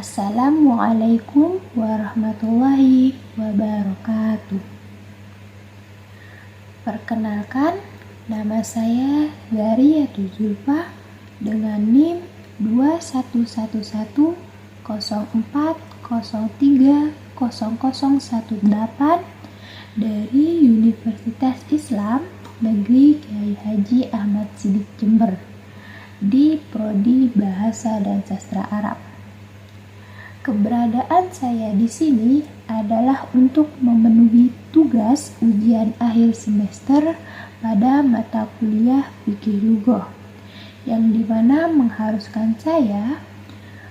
Assalamualaikum warahmatullahi wabarakatuh. Perkenalkan, nama saya Zariyatul Zulfa dengan NIM 211104030018 dari Universitas Islam Negeri Kyai Haji Ahmad Siddiq Jember di Prodi Bahasa dan Sastra Arab. Keberadaan saya di sini adalah untuk memenuhi tugas ujian akhir semester pada mata kuliah Fikih Lughah, yang dimana mengharuskan saya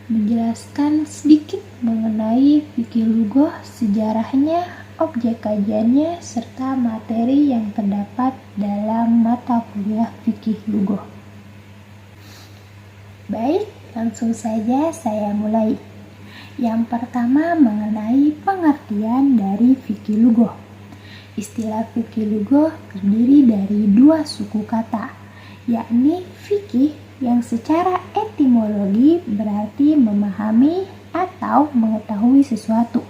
menjelaskan sedikit mengenai Fikih Lughah, sejarahnya, objek kajiannya, serta materi yang terdapat dalam mata kuliah Fikih Lughah. Baik, langsung saja saya mulai. Yang pertama mengenai pengertian dari fikih lughah. Istilah fikih lughah terdiri dari dua suku kata, yakni fikih yang secara etimologi berarti memahami atau mengetahui sesuatu,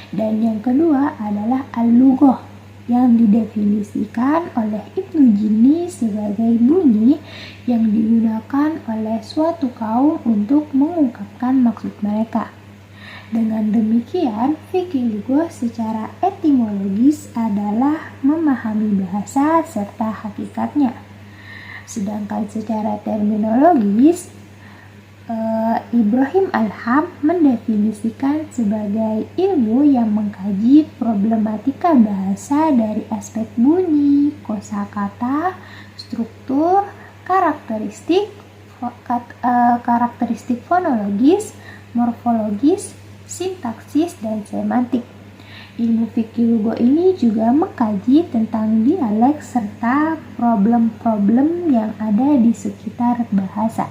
dan yang kedua adalah al-lughah yang didefinisikan oleh Ibnu Jinni sebagai bunyi yang digunakan oleh suatu kaum untuk mengungkapkan maksud mereka. Dengan demikian, fikih lughah secara etimologis adalah memahami bahasa serta hakikatnya. Sedangkan secara terminologis, Ibrahim Alham mendefinisikan sebagai ilmu yang mengkaji problematika bahasa dari aspek bunyi, kosakata, struktur, karakteristik fonologis, morfologis, sintaksis, dan semantik. Ilmu fikih lughah ini juga mengkaji tentang dialek serta problem-problem yang ada di sekitar bahasa.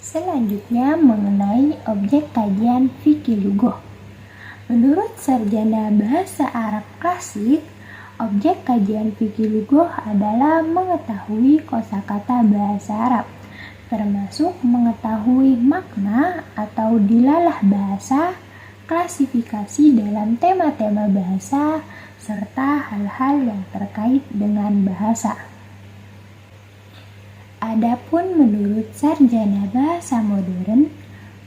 Selanjutnya mengenai objek kajian fikih lughah. Menurut sarjana bahasa Arab klasik, objek kajian fikih lughah adalah mengetahui kosakata bahasa Arab, termasuk mengetahui makna atau dilalah bahasa, klasifikasi dalam tema-tema bahasa, serta hal-hal yang terkait dengan bahasa. Adapun menurut sarjana bahasa modern,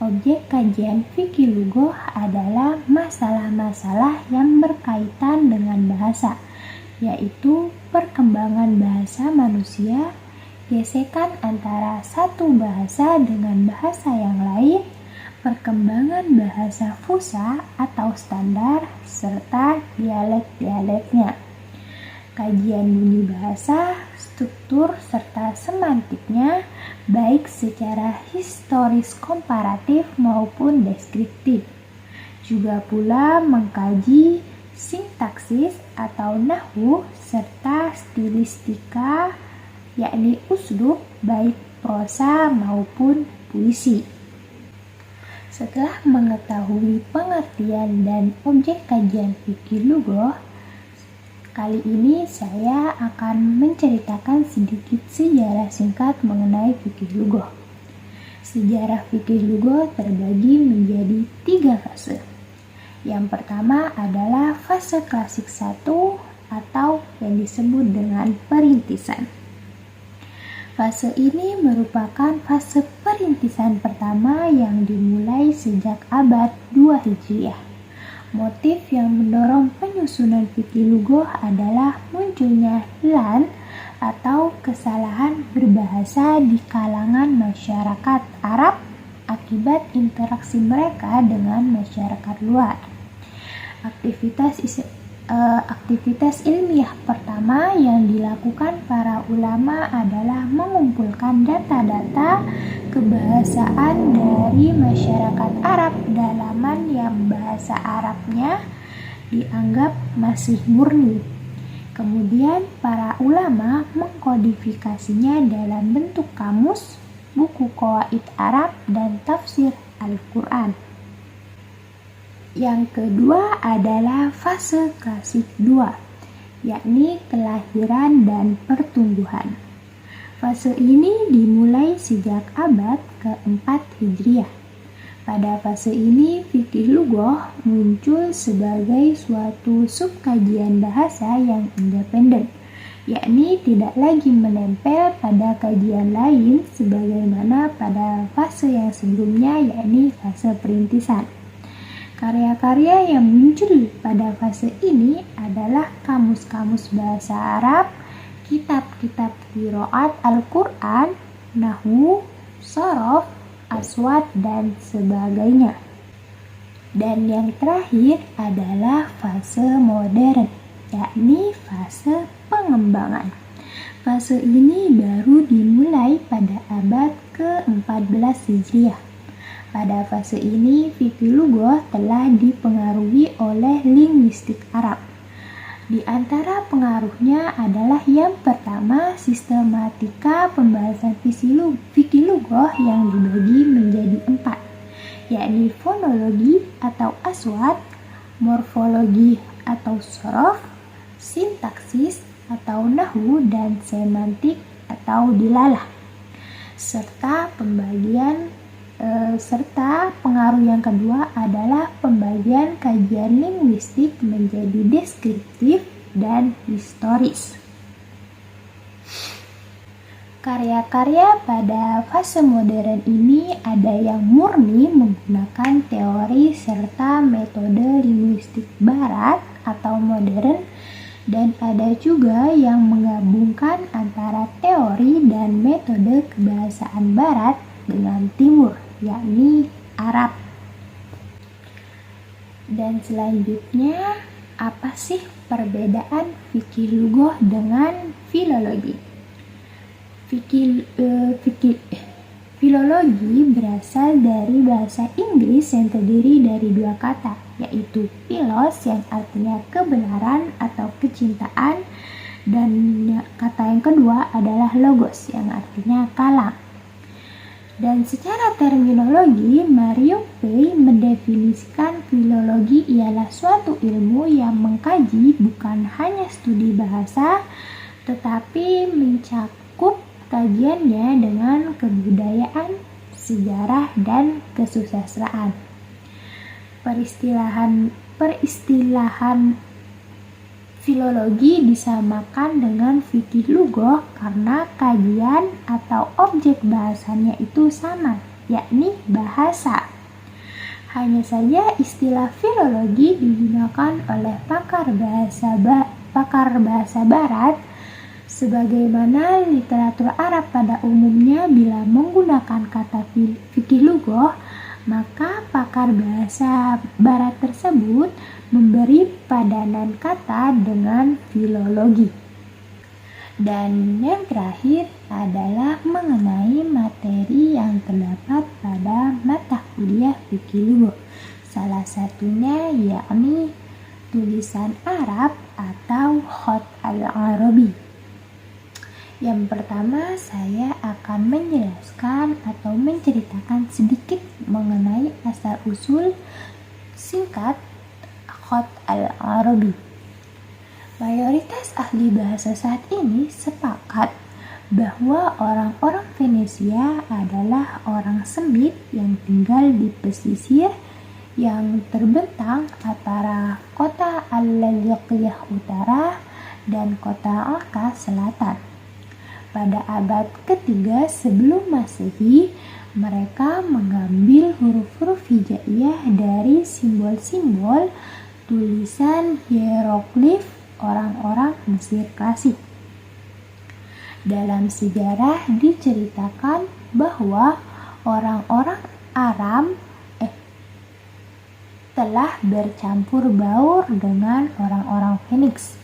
objek kajian fikih lughah adalah masalah-masalah yang berkaitan dengan bahasa, yaitu perkembangan bahasa manusia, gesekan antara satu bahasa dengan bahasa yang lain, perkembangan bahasa fusha atau standar, serta dialek-dialeknya. Kajian bunyi bahasa, struktur, serta semantiknya, baik secara historis komparatif maupun deskriptif. Juga pula mengkaji sintaksis atau nahwu, serta stilistika, yakni uslub baik prosa maupun puisi. Setelah mengetahui pengertian dan objek kajian fikih lughah, kali ini saya akan menceritakan sedikit sejarah singkat mengenai fikih lughah. Sejarah fikih lughah terbagi menjadi 3 fase. Yang pertama adalah fase klasik 1 atau yang disebut dengan perintisan. Fase ini merupakan fase perintisan pertama yang dimulai sejak abad 2 Hijriah. Motif yang mendorong penyusunan fikih lughah adalah munculnya lan atau kesalahan berbahasa di kalangan masyarakat Arab akibat interaksi mereka dengan masyarakat luar. Aktivitas ilmiah pertama yang dilakukan para ulama adalah mengumpulkan data-data kebahasaan dari masyarakat Arab dalaman yang bahasa Arabnya dianggap masih murni. Kemudian para ulama mengkodifikasinya dalam bentuk kamus, buku qawaid Arab, dan tafsir Al-Quran. Yang kedua adalah fase klasik 2, yakni kelahiran dan pertumbuhan. Fase ini dimulai sejak abad ke-4 Hijriah. Pada fase ini, fikih lughah muncul sebagai suatu subkajian bahasa yang independen, yakni tidak lagi menempel pada kajian lain sebagaimana pada fase yang sebelumnya, yakni fase perintisan. Karya-karya yang muncul pada fase ini adalah kamus-kamus bahasa Arab, kitab-kitab qiraat Al-Quran, nahwu, shorof, aswad, dan sebagainya. Dan yang terakhir adalah fase modern, yakni fase pengembangan. Fase ini baru dimulai pada abad ke-14 Hijriah. Pada fase ini, fikih lughah telah dipengaruhi oleh linguistik Arab. Di antara pengaruhnya adalah yang pertama, sistematika pembahasan fikih lughah yang dibagi menjadi 4, yakni fonologi atau aswad, morfologi atau shorof, sintaksis atau nahwu, dan semantik atau dilalah. Serta pengaruh yang kedua adalah pembagian kajian linguistik menjadi deskriptif dan historis. Karya-karya pada fase modern ini ada yang murni menggunakan teori serta metode linguistik barat atau modern, dan ada juga yang menggabungkan antara teori dan metode kebahasaan barat dengan timur, yakni Arab. Dan selanjutnya, apa sih perbedaan fikih lughah dengan filologi? Filologi berasal dari bahasa Inggris yang terdiri dari 2 kata, yaitu philos yang artinya kebenaran atau kecintaan, dan kata yang kedua adalah logos yang artinya kalam. Dan secara terminologi, Mario Pei mendefinisikan filologi ialah suatu ilmu yang mengkaji bukan hanya studi bahasa, tetapi mencakup kajiannya dengan kebudayaan, sejarah, dan kesusastraan. Peristilahan filologi disamakan dengan fikih lughah karena kajian atau objek bahasannya itu sama, yakni bahasa. Hanya saja istilah filologi digunakan oleh pakar bahasa barat, sebagaimana literatur Arab pada umumnya bila menggunakan kata fikih lughah, maka pakar bahasa barat tersebut memberi padanan kata dengan filologi. Dan yang terakhir adalah mengenai materi yang terdapat pada mata kuliah fikih lughah. Salah satunya yakni tulisan Arab atau khat al-Arabi. Yang pertama, saya akan menjelaskan atau menceritakan sedikit mengenai asal-usul singkat khat al-Arabi. Mayoritas ahli bahasa saat ini sepakat bahwa orang-orang Venesia adalah orang Semit yang tinggal di pesisir yang terbentang antara kota Al-Laliqiyah Utara dan kota Angka Selatan. Pada abad ketiga sebelum Masehi, mereka mengambil huruf-huruf hijaiyah dari simbol-simbol tulisan hieroglif orang-orang Mesir klasik. Dalam sejarah diceritakan bahwa orang-orang Aram telah bercampur baur dengan orang-orang Fenix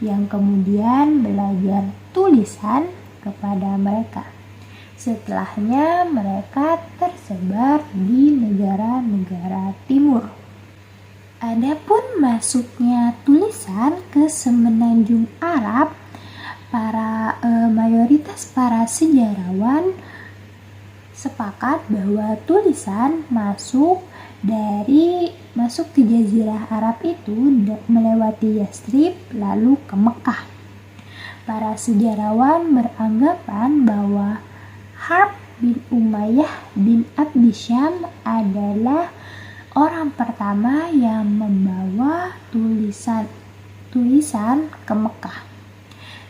yang kemudian belajar tulisan kepada mereka. Setelahnya mereka tersebar di negara-negara timur. Adapun masuknya tulisan ke semenanjung Arab, mayoritas para sejarawan sepakat bahwa tulisan masuk ke Jazirah Arab itu melewati Yastrib lalu ke Mekah. Para sejarawan beranggapan bahwa Harb bin Umayyah bin Abdi Syam adalah orang pertama yang membawa tulisan ke Mekah.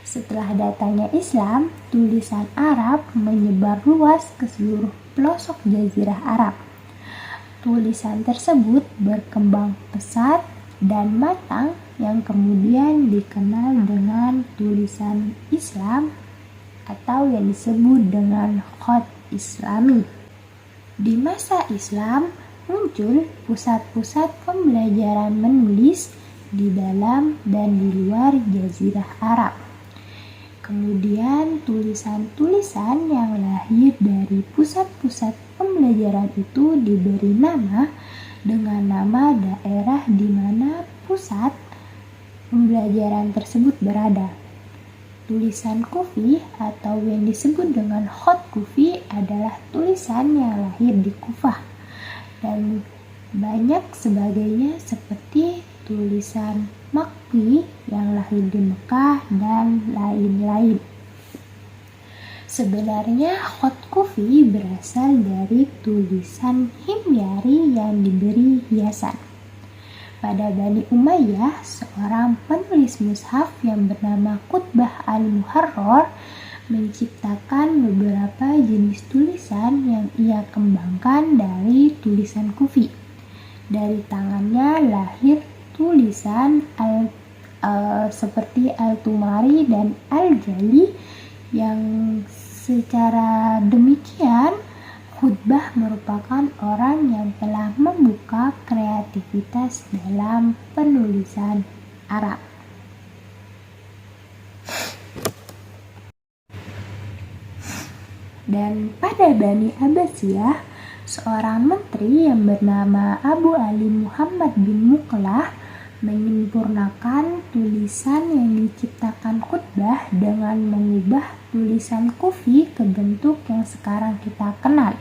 Setelah datangnya Islam, tulisan Arab menyebar luas ke seluruh pelosok Jazirah Arab. Tulisan tersebut berkembang pesat dan matang yang kemudian dikenal dengan tulisan Islam atau yang disebut dengan khat Islami. Di masa Islam muncul pusat-pusat pembelajaran menulis di dalam dan di luar Jazirah Arab. Kemudian tulisan-tulisan yang lahir dari pusat-pusat pembelajaran itu diberi nama dengan nama daerah di mana pusat pembelajaran tersebut berada. Tulisan Kufi atau yang disebut dengan khat Kufi adalah tulisan yang lahir di Kufah, dan banyak sebagainya seperti tulisan Makki yang lahir di Mekah dan lain-lain. Sebenarnya khat Kufi berasal dari tulisan himyari yang diberi hiasan. Pada Bani Umayyah, seorang penulis mushaf yang bernama Qutbah al-Muharrar menciptakan beberapa jenis tulisan yang ia kembangkan dari tulisan Kufi. Dari tangannya lahir tulisan seperti Al-Tumari dan Al-Jali, yang secara demikian Qutbah merupakan orang yang telah membuka kreativitas dalam penulisan Arab. Dan pada Bani Abbasiyah, seorang menteri yang bernama Abu Ali Muhammad bin Muqlah menyempurnakan tulisan yang diciptakan Qutbah dengan mengubah tulisan Kufi ke bentuk yang sekarang kita kenal.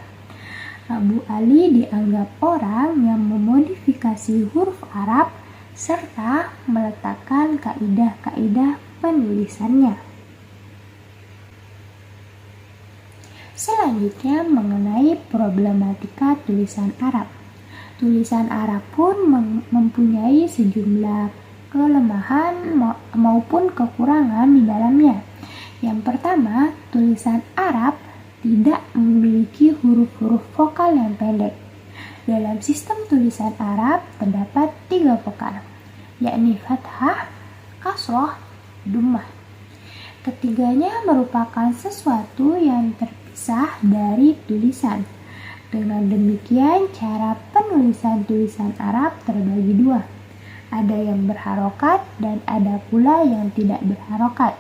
Abu Ali dianggap orang yang memodifikasi huruf Arab serta meletakkan kaidah-kaidah penulisannya. Selanjutnya mengenai problematika tulisan Arab. Tulisan Arab pun mempunyai sejumlah kelemahan maupun kekurangan di dalamnya. Yang pertama, tulisan Arab tidak memiliki huruf-huruf vokal yang pendek. Dalam sistem tulisan Arab terdapat 3 vokal, yakni fathah, kasroh, dhammah. Ketiganya merupakan sesuatu yang terpisah dari tulisan. Dengan demikian, cara penulisan tulisan Arab terbagi 2. Ada yang berharokat dan ada pula yang tidak berharokat,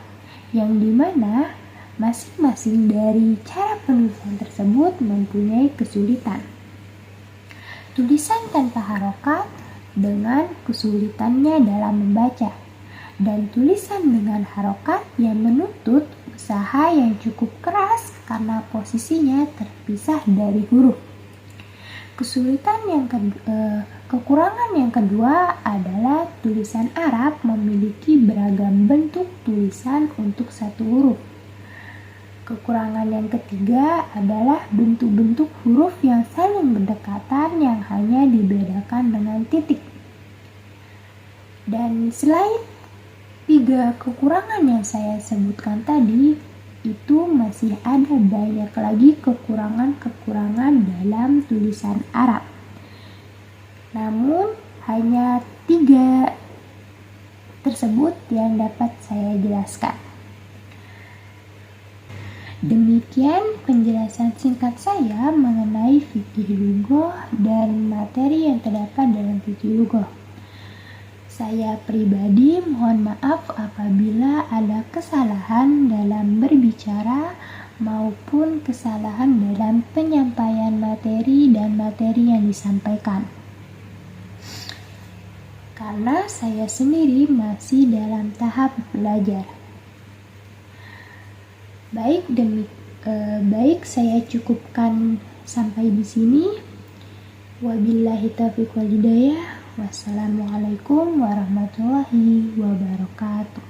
yang dimana masing-masing dari cara penulisan tersebut mempunyai kesulitan. Tulisan tanpa harokat dengan kesulitannya dalam membaca, dan tulisan dengan harokat yang menuntut usaha yang cukup keras karena posisinya terpisah dari huruf. Kekurangan yang kedua adalah tulisan Arab memiliki beragam bentuk tulisan untuk satu huruf. Kekurangan yang ketiga adalah bentuk-bentuk huruf yang saling berdekatan yang hanya dibedakan dengan titik. Dan selain 3 kekurangan yang saya sebutkan tadi, itu masih ada banyak lagi kekurangan-kekurangan dalam tulisan Arab. Namun hanya 3 tersebut yang dapat saya jelaskan. Demikian penjelasan singkat saya mengenai fikih lughah dan materi yang terdapat dalam fikih lughah. Saya pribadi mohon maaf apabila ada kesalahan dalam berbicara maupun kesalahan dalam penyampaian materi dan materi yang disampaikan. Karena saya sendiri masih dalam tahap belajar. Baik, saya cukupkan sampai di sini. Wabillahi taufiq wal hidayah. Wassalamualaikum warahmatullahi wabarakatuh.